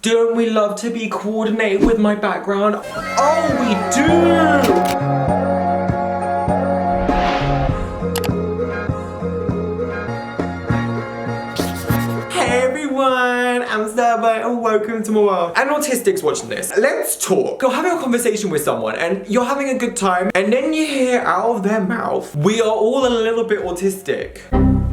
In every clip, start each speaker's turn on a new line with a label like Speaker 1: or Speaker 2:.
Speaker 1: Don't we love to be coordinated with my background? Oh, we do! I'm Styleboy and welcome to my world. And Autistic's watching this. Let's talk. You're having a conversation with someone and you're having a good time, and then you hear out of their mouth, we are all a little bit autistic.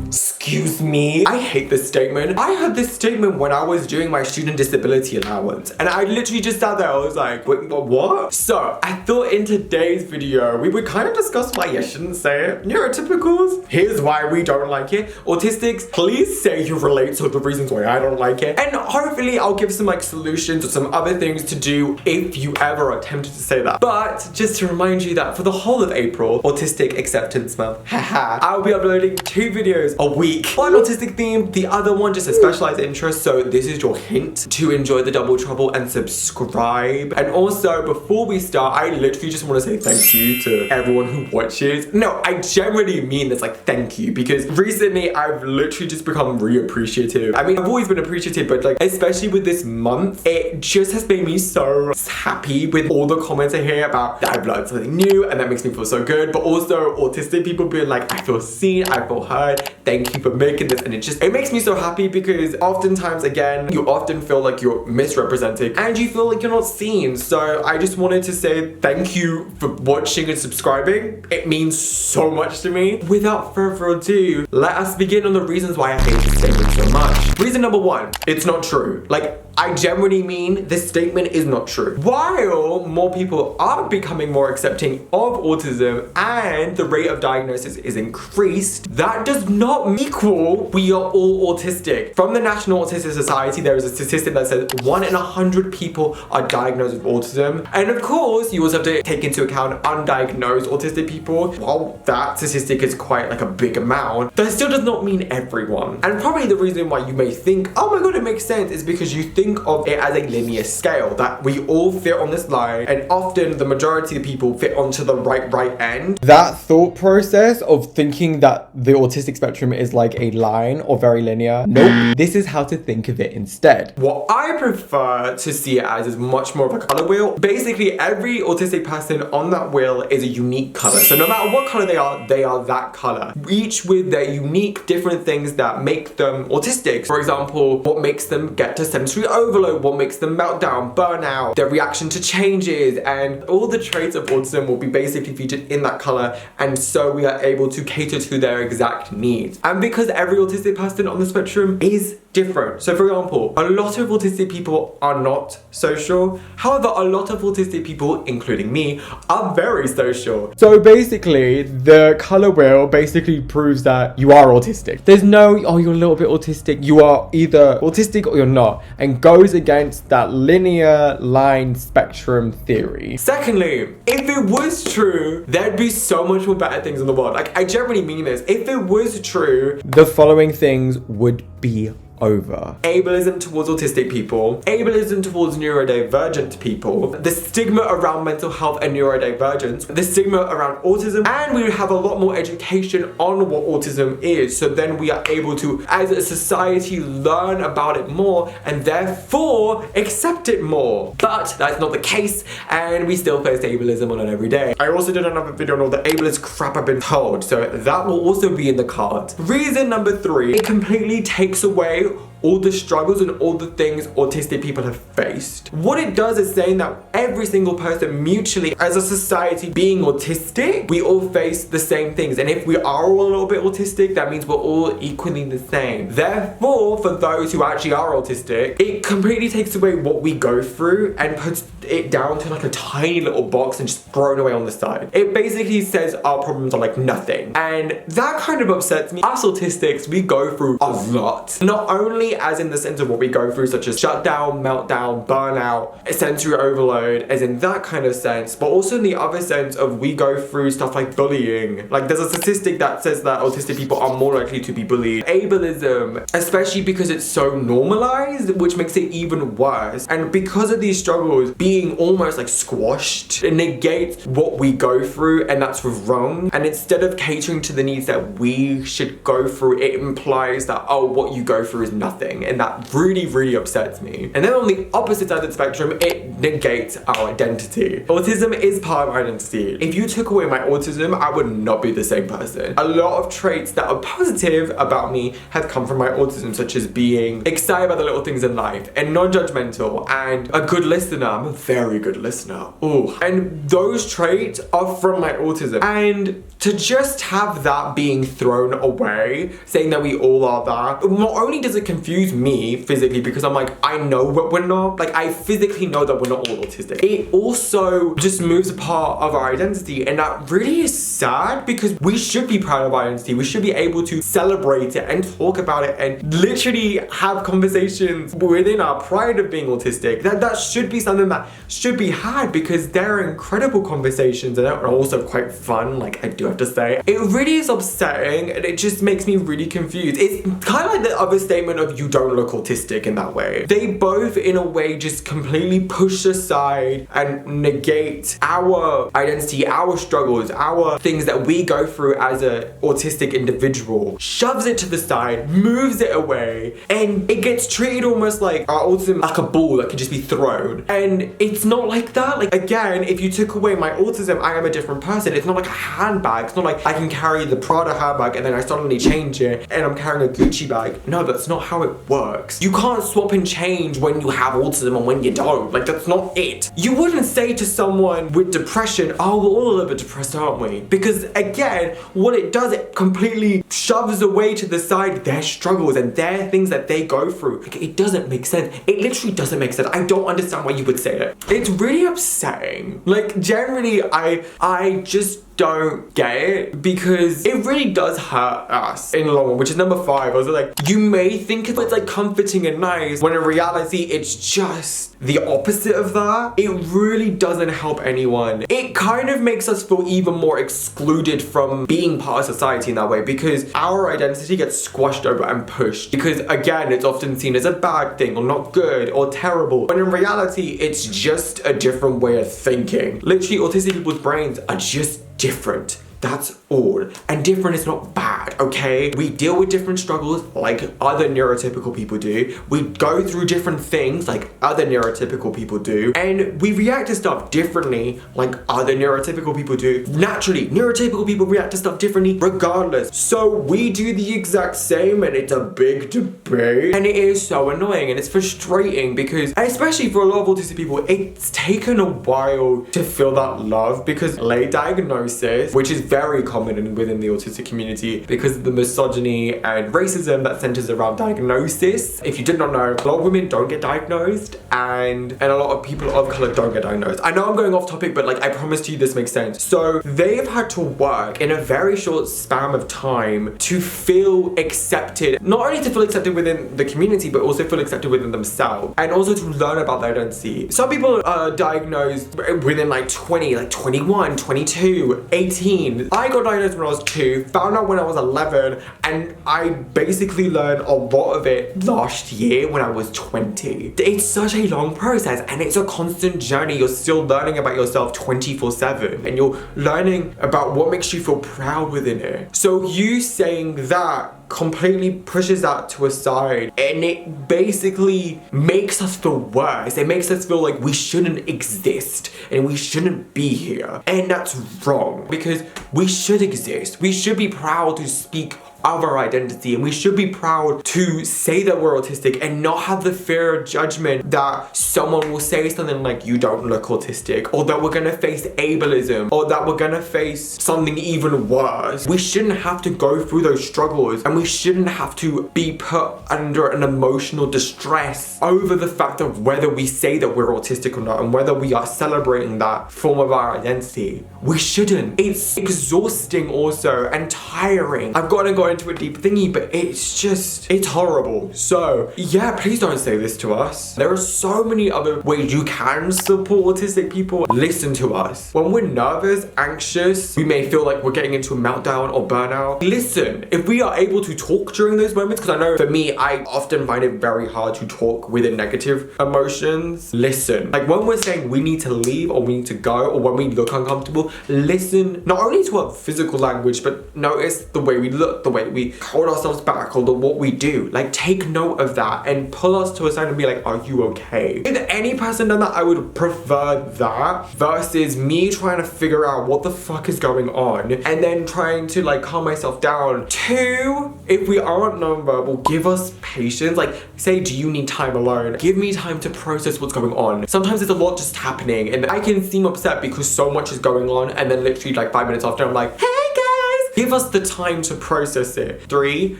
Speaker 1: Excuse me. I hate this statement. I heard this statement when I was doing my student disability allowance, and I literally just sat there, I was like, wait, what? So I thought in today's video, we would kind of discuss why you shouldn't say it. Neurotypicals, here's why we don't like it. Autistics, please say you relate to the reasons why I don't like it. And hopefully I'll give some like solutions or some other things to do if you ever attempted to say that. But just to remind you that for the whole of April, Autistic Acceptance Month, haha, I'll be uploading 2 videos a week. One autistic themed, the other one just a specialized interest, so this is your hint to enjoy the double trouble and subscribe. And also, before we start, I literally just want to say thank you to everyone who watches. No, I genuinely mean this, like, thank you, because recently I've literally just become reappreciative. I mean, I've always been appreciative, but like, especially with this month, it just has made me so happy with all the comments I hear about that I've learned something new, and that makes me feel so good. But also autistic people being like, I feel seen, I feel heard, thank you for making this. And it makes me so happy, because oftentimes, again, you often feel like you're misrepresented and you feel like you're not seen. So I just wanted to say thank you for watching and subscribing. It means so much to me. Without further ado, let us begin on the reasons why I hate this statement so much. Reason number 1, it's not true. Like, I genuinely mean this statement is not true. While more people are becoming more accepting of autism and the rate of diagnosis is increased, that does not equal we are all autistic. From the National Autistic Society, there is a statistic that says 1 in 100 people are diagnosed with autism. And of course, you also have to take into account undiagnosed autistic people. While that statistic is quite like a big amount, that still does not mean everyone. And probably the reason why you may think, oh my god, it makes sense, is because you think of it as a linear scale, that we all fit on this line, and often the majority of people fit onto the right end. That thought process of thinking that the autistic spectrum is like a line or very linear, nope, this is how to think of it instead. What I prefer to see it as is much more of a color wheel. Basically, every autistic person on that wheel is a unique color. So no matter what color they are that color, each with their unique different things that make them autistic. For example, what makes them get to sensory overload, what makes them melt down, burn out, their reaction to changes, and all the traits of autism will be basically featured in that color, and so we are able to cater to their exact needs. And because every autistic person on the spectrum is different. So for example, a lot of autistic people are not social. However, a lot of autistic people, including me, are very social. So basically, the color wheel basically proves that you are autistic. There's no, oh, you're a little bit autistic. You are either autistic or you're not, and goes against that linear line spectrum theory. Secondly, if it was true, there'd be so much more better things in the world. Like, I genuinely mean this. If it was true, the following things would be over. Ableism towards autistic people, ableism towards neurodivergent people, the stigma around mental health and neurodivergence, the stigma around autism, and we would have a lot more education on what autism is, so then we are able to, as a society, learn about it more and therefore accept it more. But that's not the case, and we still face ableism on it every day. I also did another video on all the ableist crap I've been told, so that will also be in the cards. Reason number 3, it completely takes away all the struggles and all the things autistic people have faced. What it does is saying that every single person mutually, as a society being autistic, we all face the same things. And if we are all a little bit autistic, that means we're all equally the same. Therefore, for those who actually are autistic, it completely takes away what we go through and puts it down to like a tiny little box and just thrown away on the side. It basically says our problems are like nothing. And that kind of upsets me. Us autistics, we go through a lot. Not only as in the sense of what we go through, such as shutdown, meltdown, burnout, sensory overload, as in that kind of sense, but also in the other sense of we go through stuff like bullying. Like, there's a statistic that says that autistic people are more likely to be bullied. Ableism, especially because it's so normalized, which makes it even worse. And because of these struggles being almost like squashed, it negates what we go through, and that's wrong. And instead of catering to the needs that we should go through, it implies that, oh, what you go through is nothing. thing, and that really, really upsets me. And then on the opposite side of the spectrum, it negates our identity. Autism is part of our identity. If you took away my autism, I would not be the same person. A lot of traits that are positive about me have come from my autism, such as being excited about the little things in life and non-judgmental and a good listener. I'm a very good listener. Ooh. And those traits are from my autism. And to just have that being thrown away, saying that we all are that, not only does it confuse me physically because I'm like, I know what we're not, like I physically know that we're not all autistic. It also just moves a part of our identity, and that really is sad because we should be proud of our identity. We should be able to celebrate it and talk about it and literally have conversations within our pride of being autistic. That should be something that should be had because they're incredible conversations and are also quite fun, like I do have to say. It really is upsetting and it just makes me really confused. It's kind of like the other statement of you don't look autistic in that way. They both in a way just completely push aside and negate our identity, our struggles, our things that we go through as an autistic individual, shoves it to the side, moves it away, and it gets treated almost like our autism like a ball that can just be thrown. And it's not like that. Like again, if you took away my autism, I am a different person. It's not like a handbag. It's not like I can carry the Prada handbag and then I suddenly change it and I'm carrying a Gucci bag. No, that's not how it works. You can't swap and change when you have autism and when you don't. Like that's not it. You wouldn't say to someone with depression, oh, we're all a little bit depressed, aren't we? Because again, what it does, it completely shoves away to the side their struggles and their things that they go through. Like, it doesn't make sense. It literally doesn't make sense. I don't understand why you would say it. It's really upsetting. Like generally, I just don't get it because it really does hurt us in the long run, which is number 5. I was like, you may think it's like comforting and nice when in reality it's just the opposite of that. It really doesn't help anyone. It kind of makes us feel even more excluded from being part of society in that way because our identity gets squashed over and pushed because again, it's often seen as a bad thing or not good or terrible, when in reality it's just a different way of thinking. Literally, autistic people's brains are just different. That's all. And different is not bad, okay? We deal with different struggles like other neurotypical people do. We go through different things like other neurotypical people do. And we react to stuff differently like other neurotypical people do. Naturally, neurotypical people react to stuff differently regardless. So we do the exact same and it's a big debate. And it is so annoying and it's frustrating because, especially for a lot of autistic people, it's taken a while to feel that love because late diagnosis, which is very common within the autistic community because of the misogyny and racism that centers around diagnosis. If you did not know, a lot of women don't get diagnosed and a lot of people of color don't get diagnosed. I know I'm going off topic, but like I promise to you this makes sense. So they've had to work in a very short span of time to feel accepted, not only to feel accepted within the community, but also feel accepted within themselves and also to learn about their identity. Some people are diagnosed within like 20, like 21, 22, 18. I got diagnosed when I was 2, found out when I was 11, and I basically learned a lot of it last year when I was 20. It's such a long process and it's a constant journey. You're still learning about yourself 24/7 and you're learning about what makes you feel proud within it. So you saying that completely pushes that to a side and it basically makes us feel worse. It makes us feel like we shouldn't exist and we shouldn't be here. And that's wrong because we should exist. We should be proud to speak of our identity and we should be proud to say that we're autistic and not have the fear of judgment that someone will say something like you don't look autistic or that we're gonna face ableism or that we're gonna face something even worse. We shouldn't have to go through those struggles and we shouldn't have to be put under an emotional distress over the fact of whether we say that we're autistic or not and whether we are celebrating that form of our identity. We shouldn't. It's exhausting also and tiring. I've got to go into a deep thingy, but it's horrible. So yeah, please don't say this to us. There are so many other ways you can support autistic people. Listen to us. When we're nervous, anxious, we may feel like we're getting into a meltdown or burnout. Listen, if we are able to talk during those moments, because I know for me, I often find it very hard to talk with the negative emotions. Listen, like when we're saying we need to leave or we need to go or when we look uncomfortable, listen not only to our physical language, but notice the way we look, the way way we hold ourselves back or what we do. Like, take note of that and pull us to a side and be like, are you okay? If any person done that, I would prefer that versus me trying to figure out what the fuck is going on and then trying to like calm myself down. Two, if we aren't nonverbal, give us patience. Like, say, do you need time alone? Give me time to process what's going on. Sometimes there's a lot just happening and I can seem upset because so much is going on, and then literally like 5 minutes after I'm like, hey guys, give us the time to process it. Three,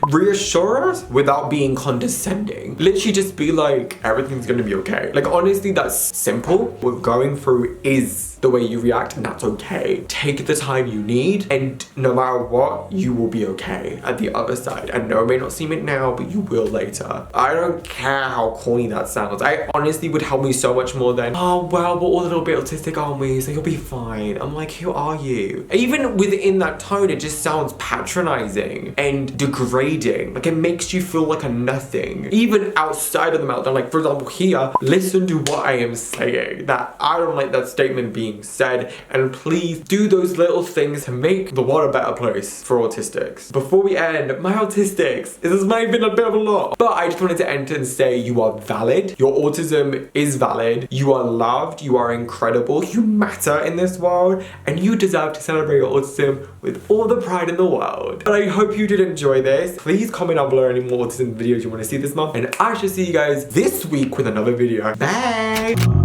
Speaker 1: reassure us without being condescending. Literally just be like, everything's gonna be okay. Like, honestly, that's simple. What going through is the way you react, and that's okay. Take the time you need, and no matter what, you will be okay at the other side. I know it may not seem it now, but you will later. I don't care how corny that sounds. I honestly would help me so much more than, oh well, we're all a little bit autistic, aren't we? So you'll be fine. I'm like, who are you? Even within that tone, it just sounds patronizing and degrading. Like, it makes you feel like a nothing. Even outside of the mouth, I'm like, for example, here, listen to what I am saying. That I don't like that statement being said, and please do those little things to make the world a better place for autistics. Before we end, my autistics, this might have been a bit of a lot, but I just wanted to end and say you are valid. Your autism is valid. You are loved. You are incredible. You matter in this world, and you deserve to celebrate your autism with all the pride in the world. But I hope you did enjoy this. Please comment down below any more autism videos you want to see this month, and I shall see you guys this week with another video. Bye!